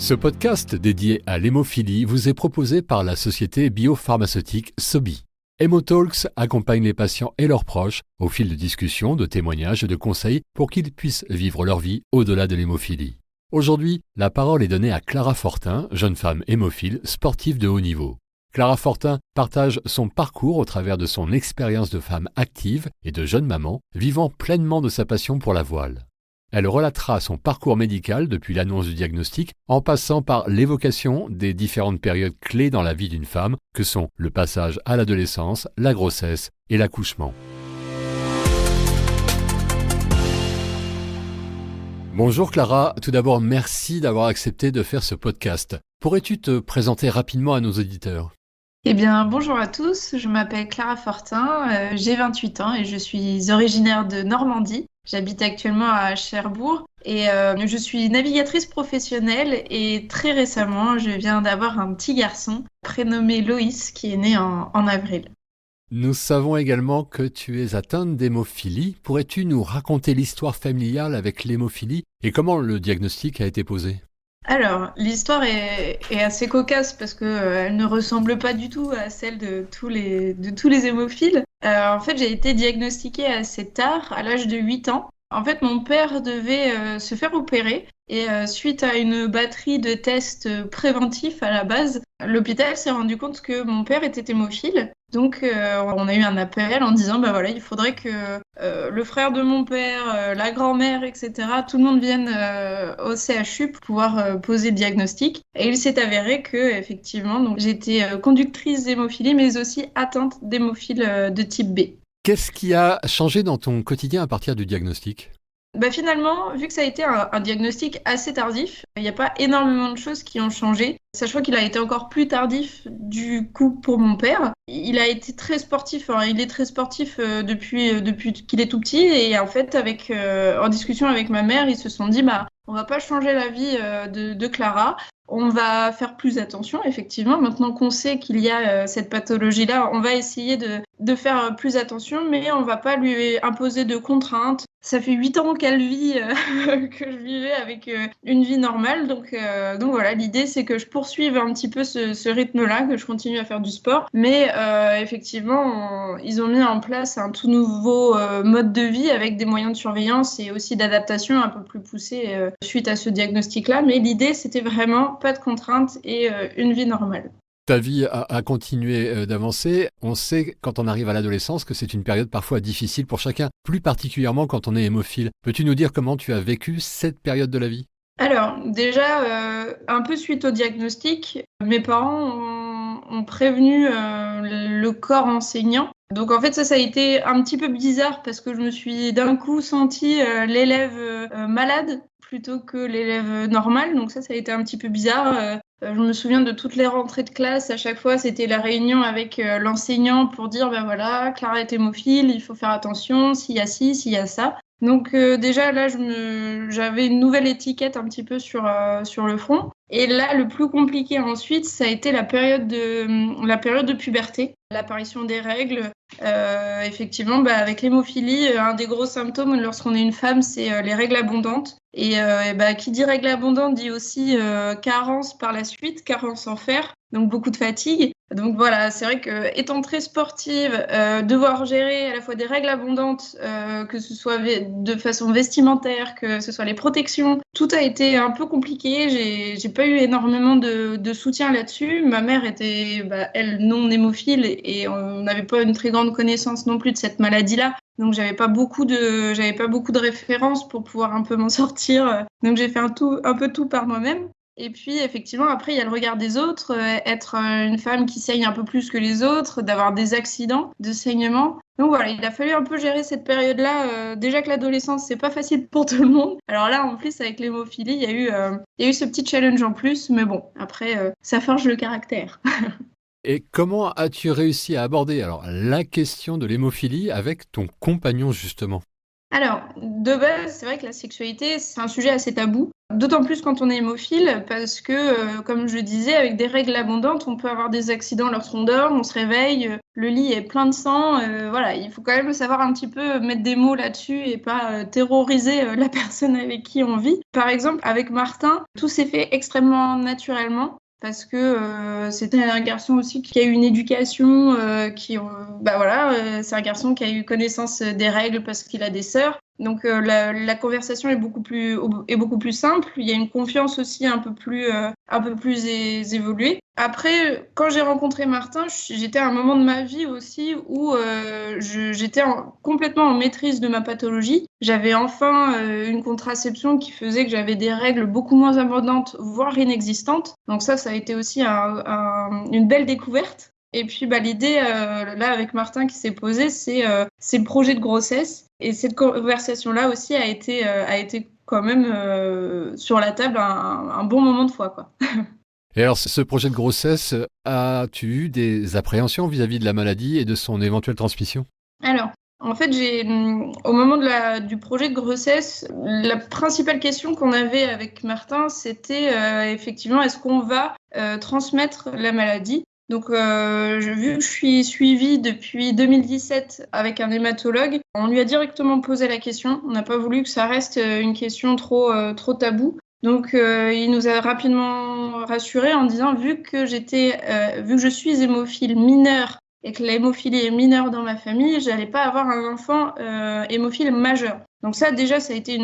Ce podcast dédié à l'hémophilie vous est proposé par la société biopharmaceutique Sobi. HemoTalks accompagne les patients et leurs proches au fil de discussions, de témoignages et de conseils pour qu'ils puissent vivre leur vie au-delà de l'hémophilie. Aujourd'hui, la parole est donnée à Clara Fortin, jeune femme hémophile, sportive de haut niveau. Clara Fortin partage son parcours au travers de son expérience de femme active et de jeune maman, vivant pleinement de sa passion pour la voile. Elle relatera son parcours médical depuis l'annonce du diagnostic en passant par l'évocation des différentes périodes clés dans la vie d'une femme que sont le passage à l'adolescence, la grossesse et l'accouchement. Bonjour Clara, tout d'abord merci d'avoir accepté de faire ce podcast. Pourrais-tu te présenter rapidement à nos auditeurs ? Eh bien, bonjour à tous, je m'appelle Clara Fortin, j'ai 28 ans et je suis originaire de Normandie. J'habite actuellement à Cherbourg et je suis navigatrice professionnelle et très récemment, je viens d'avoir un petit garçon prénommé Loïs qui est né en avril. Nous savons également que tu es atteinte d'hémophilie. Pourrais-tu nous raconter l'histoire familiale avec l'hémophilie et comment le diagnostic a été posé ? Alors, l'histoire est assez cocasse parce que elle ne ressemble pas du tout à celle de tous les hémophiles. En fait, j'ai été diagnostiquée assez tard, à l'âge de 8 ans. En fait, mon père devait se faire opérer et suite à une batterie de tests préventifs à la base, l'hôpital s'est rendu compte que mon père était hémophile. Donc, on a eu un appel en disant, bah voilà, il faudrait que le frère de mon père, la grand-mère, etc., tout le monde vienne au CHU pour pouvoir poser le diagnostic. Et il s'est avéré que, effectivement, donc, j'étais conductrice d'hémophilie, mais aussi atteinte d'hémophile de type B. Qu'est-ce qui a changé dans ton quotidien à partir du diagnostic ? Bah finalement, vu que ça a été un diagnostic assez tardif, il n'y a pas énormément de choses qui ont changé. Sachant qu'il a été encore plus tardif du coup pour mon père. Il a été très sportif, hein. Il est très sportif depuis qu'il est tout petit. Et en fait, en discussion avec ma mère, ils se sont dit, bah, on va pas changer la vie de Clara. On va faire plus attention, effectivement. Maintenant qu'on sait qu'il y a cette pathologie-là, on va essayer de faire plus attention, mais on va pas lui imposer de contraintes. Ça fait 8 ans qu'elle vit, que je vivais avec une vie normale. Donc voilà, l'idée, c'est que je poursuive un petit peu ce rythme-là, que je continue à faire du sport. Mais effectivement, ils ont mis en place un tout nouveau mode de vie avec des moyens de surveillance et aussi d'adaptation un peu plus poussés suite à ce diagnostic-là. Mais l'idée, c'était vraiment pas de contraintes et une vie normale. Ta vie a continué d'avancer. On sait, quand on arrive à l'adolescence, que c'est une période parfois difficile pour chacun, plus particulièrement quand on est hémophile. Peux-tu nous dire comment tu as vécu cette période de la vie ? Alors, déjà, un peu suite au diagnostic, mes parents ont prévenu le corps enseignant. Donc, en fait, ça a été un petit peu bizarre parce que je me suis d'un coup sentie l'élève malade plutôt que l'élève normal. Donc, ça a été un petit peu bizarre. Je me souviens de toutes les rentrées de classe. À chaque fois, c'était la réunion avec l'enseignant pour dire, ben voilà, Clara est hémophile, il faut faire attention, s'il y a ci, s'il y a ça. Donc déjà là, j'avais une nouvelle étiquette un petit peu sur le front. Et là, le plus compliqué ensuite, ça a été la période de puberté, l'apparition des règles. Effectivement, avec l'hémophilie, un des gros symptômes lorsqu'on est une femme, c'est les règles abondantes. Et qui dit règles abondantes dit aussi carence par la suite, carence en fer, donc beaucoup de fatigue. Donc voilà, c'est vrai que étant très sportive, devoir gérer à la fois des règles abondantes, que ce soit de façon vestimentaire, que ce soit les protections, tout a été un peu compliqué. J'ai pas eu énormément de soutien là-dessus. Ma mère était, elle, non hémophile et on n'avait pas une très grande connaissance non plus de cette maladie-là. Donc j'avais pas beaucoup de références pour pouvoir un peu m'en sortir. Donc j'ai fait un peu tout par moi-même. Et puis effectivement après il y a le regard des autres, être une femme qui saigne un peu plus que les autres, d'avoir des accidents de saignement. Donc voilà, il a fallu un peu gérer cette période-là. Déjà que l'adolescence c'est pas facile pour tout le monde. Alors là en plus avec l'hémophilie il y a eu ce petit challenge en plus, mais bon après ça forge le caractère. Et comment as-tu réussi à aborder la question de l'hémophilie avec ton compagnon justement ? Alors, de base, c'est vrai que la sexualité, c'est un sujet assez tabou, d'autant plus quand on est hémophile, parce que, comme je le disais, avec des règles abondantes, on peut avoir des accidents lorsqu'on dort, on se réveille, le lit est plein de sang, voilà, il faut quand même savoir un petit peu mettre des mots là-dessus et pas terroriser la personne avec qui on vit. Par exemple, avec Martin, tout s'est fait extrêmement naturellement. Parce que c'était un garçon aussi qui a eu une éducation, c'est un garçon qui a eu connaissance des règles parce qu'il a des sœurs. Donc la conversation est beaucoup plus simple. Il y a une confiance aussi un peu plus évoluée. Après, quand j'ai rencontré Martin, j'étais à un moment de ma vie aussi où j'étais complètement en maîtrise de ma pathologie. J'avais enfin une contraception qui faisait que j'avais des règles beaucoup moins abondantes, voire inexistantes. Donc ça a été aussi une belle découverte. Et puis l'idée, là, avec Martin qui s'est posée, c'est le projet de grossesse. Et cette conversation-là aussi a été quand même sur la table un bon moment de foi, quoi. Et alors, ce projet de grossesse, as-tu eu des appréhensions vis-à-vis de la maladie et de son éventuelle transmission? Alors, en fait, au moment du projet de grossesse, la principale question qu'on avait avec Martin, c'était effectivement, est-ce qu'on va transmettre la maladie? Donc, vu que je suis suivie depuis 2017 avec un hématologue, on lui a directement posé la question. On n'a pas voulu que ça reste une question trop taboue. Donc, il nous a rapidement rassurés en disant, vu que je suis hémophile mineure et que l'hémophilie est mineure dans ma famille, j'allais pas avoir un enfant hémophile majeur. Donc ça, déjà, ça a été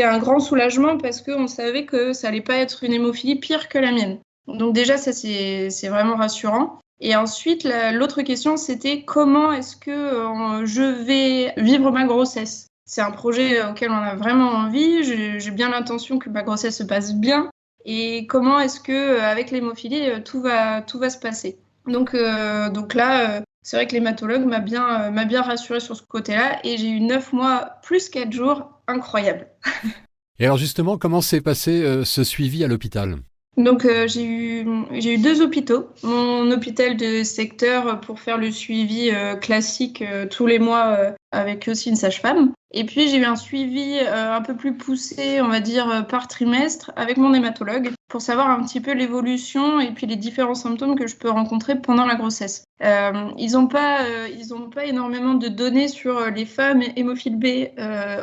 un grand soulagement parce qu'on savait que ça allait pas être une hémophilie pire que la mienne. Donc déjà, ça, c'est vraiment rassurant. Et ensuite, l'autre question, c'était comment est-ce que je vais vivre ma grossesse? C'est un projet auquel on a vraiment envie. J'ai bien l'intention que ma grossesse se passe bien. Et comment est-ce que, avec l'hémophilie, tout va se passer? Donc là, c'est vrai que l'hématologue m'a bien rassurée sur ce côté-là. Et j'ai eu 9 mois plus 4 jours incroyables. Et alors justement, comment s'est passé ce suivi à l'hôpital? Donc j'ai eu 2 hôpitaux. Mon hôpital de secteur pour faire le suivi classique tous les mois avec aussi une sage-femme. Et puis j'ai eu un suivi un peu plus poussé, on va dire par trimestre, avec mon hématologue pour savoir un petit peu l'évolution et puis les différents symptômes que je peux rencontrer pendant la grossesse. Ils n'ont pas énormément de données sur les femmes hémophiles B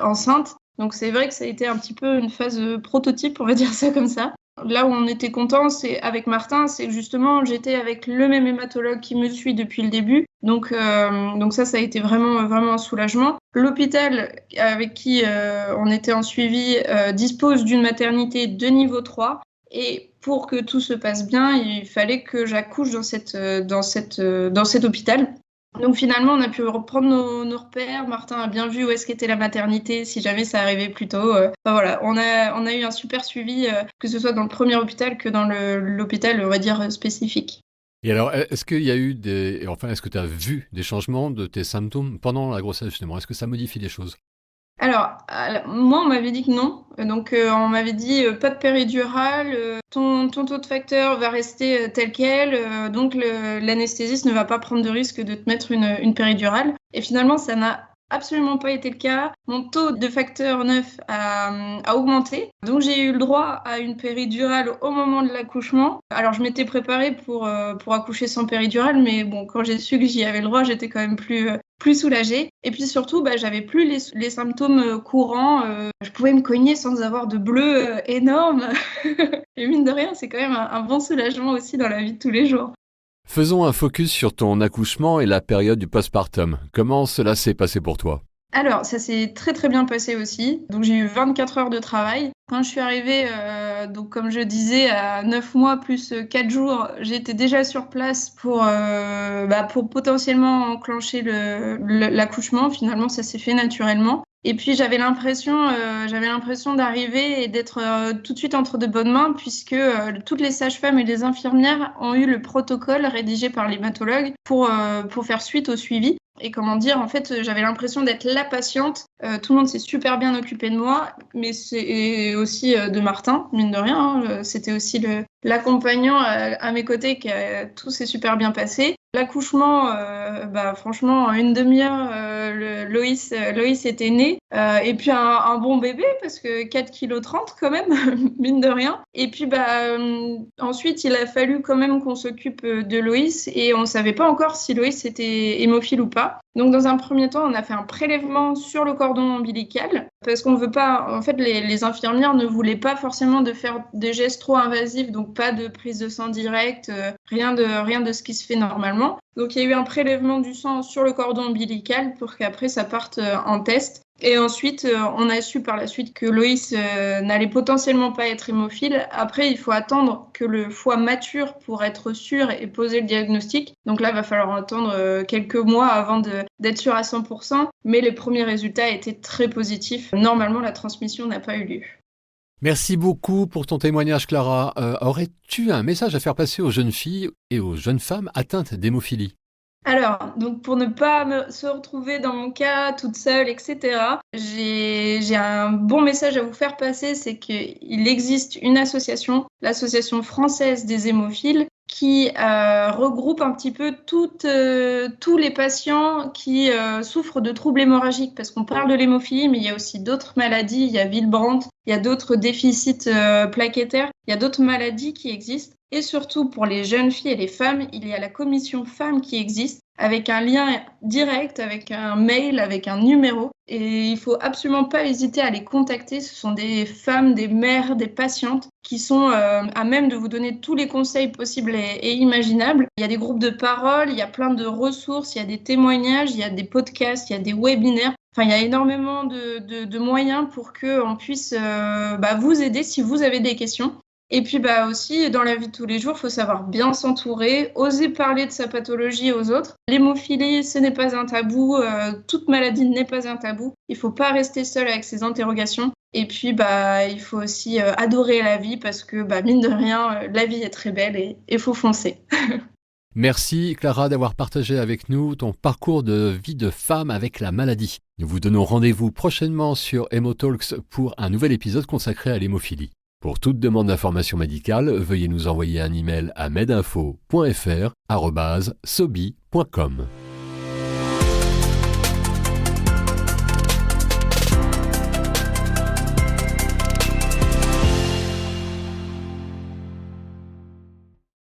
enceintes. Donc c'est vrai que ça a été un petit peu une phase prototype, on va dire ça comme ça. Là où on était content, c'est avec Martin, c'est que justement j'étais avec le même hématologue qui me suit depuis le début. Donc ça a été vraiment un soulagement. L'hôpital avec qui on était en suivi dispose d'une maternité de niveau 3. Et pour que tout se passe bien, il fallait que j'accouche dans cet hôpital. Donc finalement, on a pu reprendre nos repères. Martin a bien vu où est-ce qu'était la maternité, si jamais ça arrivait plus tôt. Voilà, on a eu un super suivi, que ce soit dans le premier hôpital que dans l'hôpital, on va dire, spécifique. Et alors, est-ce qu'il y a eu est-ce que tu as vu des changements de tes symptômes pendant la grossesse, justement? Est-ce que ça modifie les choses? Alors, moi, on m'avait dit que non. Donc, on m'avait dit pas de péridurale, ton taux de facteur va rester tel quel, donc l'anesthésiste ne va pas prendre de risque de te mettre une péridurale. Et finalement, ça n'a absolument pas été le cas. Mon taux de facteur 9 a augmenté. Donc, j'ai eu le droit à une péridurale au moment de l'accouchement. Alors, je m'étais préparée pour accoucher sans péridurale, mais bon, quand j'ai su que j'y avais le droit, j'étais quand même plus soulagée. Et puis surtout, j'avais plus les symptômes courants. Je pouvais me cogner sans avoir de bleu énorme. Et mine de rien, c'est quand même un bon soulagement aussi dans la vie de tous les jours. Faisons un focus sur ton accouchement et la période du postpartum. Comment cela s'est passé pour toi? Alors, ça s'est très très bien passé aussi. Donc j'ai eu 24 heures de travail. Quand je suis arrivée, donc comme je disais, à 9 mois plus 4 jours, j'étais déjà sur place pour potentiellement enclencher l'accouchement. Finalement, ça s'est fait naturellement. Et puis j'avais l'impression d'arriver et d'être tout de suite entre de bonnes mains puisque toutes les sages-femmes et les infirmières ont eu le protocole rédigé par l'hématologue pour faire suite au suivi. Et comment dire, en fait, j'avais l'impression d'être la patiente. Tout le monde s'est super bien occupé de moi, mais c'est aussi de Martin, mine de rien. Hein. C'était aussi l'accompagnant à mes côtés tout s'est super bien passé. L'accouchement, franchement, en une demi-heure, Loïs était né. Et puis un bon bébé, parce que 4,30 kg quand même, mine de rien. Et puis ensuite, il a fallu quand même qu'on s'occupe de Loïs, et on ne savait pas encore si Loïs était hémophile ou pas. Donc dans un premier temps, on a fait un prélèvement sur le cordon ombilical, parce qu'on veut pas, en fait, les infirmières ne voulaient pas forcément de faire des gestes trop invasifs, donc pas de prise de sang directe, rien de ce qui se fait normalement. Donc il y a eu un prélèvement du sang sur le cordon ombilical pour qu'après ça parte en test. Et ensuite, on a su par la suite que Loïs n'allait potentiellement pas être hémophile. Après, il faut attendre que le foie mature pour être sûr et poser le diagnostic. Donc là, il va falloir attendre quelques mois avant d'être sûr à 100%. Mais les premiers résultats étaient très positifs. Normalement, la transmission n'a pas eu lieu. Merci beaucoup pour ton témoignage, Clara. Aurais-tu un message à faire passer aux jeunes filles et aux jeunes femmes atteintes d'hémophilie ? Alors, donc pour ne pas se retrouver dans mon cas toute seule, etc., j'ai un bon message à vous faire passer, c'est qu'il existe une association, l'Association française des hémophiles, qui regroupe un petit peu tous les patients qui souffrent de troubles hémorragiques, parce qu'on parle de l'hémophilie, mais il y a aussi d'autres maladies, il y a Willebrand, il y a d'autres déficits plaquettaires, il y a d'autres maladies qui existent. Et surtout, pour les jeunes filles et les femmes, il y a la commission femmes qui existe, avec un lien direct, avec un mail, avec un numéro. Et il ne faut absolument pas hésiter à les contacter. Ce sont des femmes, des mères, des patientes qui sont à même de vous donner tous les conseils possibles et imaginables. Il y a des groupes de parole, il y a plein de ressources, il y a des témoignages, il y a des podcasts, il y a des webinaires. Enfin, il y a énormément de moyens pour qu'on puisse vous aider si vous avez des questions. Et puis aussi, dans la vie de tous les jours, il faut savoir bien s'entourer, oser parler de sa pathologie aux autres. L'hémophilie, ce n'est pas un tabou, toute maladie n'est pas un tabou. Il ne faut pas rester seul avec ses interrogations. Et puis, il faut aussi adorer la vie, parce que, mine de rien, la vie est très belle et il faut foncer. Merci Clara d'avoir partagé avec nous ton parcours de vie de femme avec la maladie. Nous vous donnons rendez-vous prochainement sur Hemotalks pour un nouvel épisode consacré à l'hémophilie. Pour toute demande d'information médicale, veuillez nous envoyer un email à medinfo.fr@sobi.com.